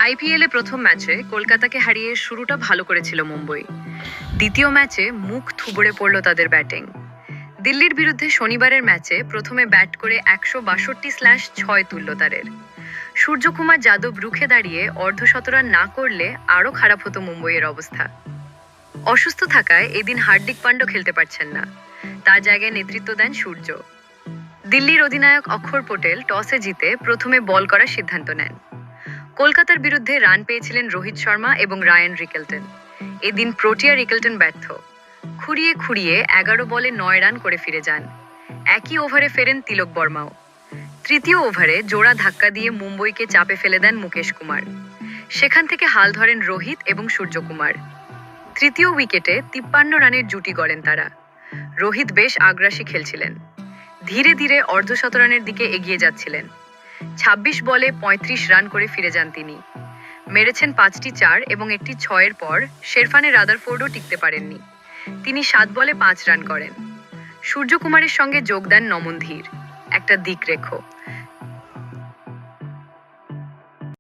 আইপিএলে প্রথম ম্যাচে কলকাতাকে হারিয়ে শুরুটা ভালো করেছিল মুম্বই। দ্বিতীয় ম্যাচে মুখ থুবড়ে পড়ল তাদের ব্যাটিং। দিল্লির বিরুদ্ধে শনিবারের ম্যাচে প্রথমে ব্যাট করে 162/6 তুলল তাদের। সূর্যকুমার যাদব রুখে দাঁড়িয়ে অর্ধশতরান না করলে আরও খারাপ হতো মুম্বইয়ের অবস্থা। অসুস্থ থাকায় এদিন হার্দিক পান্ড্য খেলতে পারছেন না, তার জায়গায় নেতৃত্ব দেন সূর্য। দিল্লির অধিনায়ক অক্ষর পটেল টসে জিতে প্রথমে বল করার সিদ্ধান্ত নেন। কলকাতার বিরুদ্ধে রান পেয়েছিলেন রোহিত শর্মা এবং রায়ান রিকেলটন। এদিন প্রোটিয়া রিকেলটন ব্যর্থ। খুঁড়িয়ে খুঁড়িয়ে 11 বলে 9 রান করে ফিরে যান। একই ওভারে ফেরেন তিলক বর্মাও। তৃতীয় ওভারে জোড়া ধাক্কা দিয়ে মুম্বইকে চাপে ফেলে দেন মুকেশ কুমার। সেখান থেকে হাল ধরেন রোহিত এবং সূর্যকুমার। তৃতীয় উইকেটে 53 রানের জুটি গড়েন তারা। রোহিত বেশ আগ্রাসী খেলছিলেন, ধীরে ধীরে অর্ধশতরানের দিকে এগিয়ে যাচ্ছিলেন। 26 বলে 35 রান করে ফিরে যান তিনি। মেরেছেন 5টি 4 এবং একটি 6-এর পর শেরফানে রাদারফোর্ডও টিকতে পারেননি। তিনি 7 বলে 5 রান করেন। সূর্যকুমারের সঙ্গে যোগ দেন নমন ধীর, একটা দিকরেখো।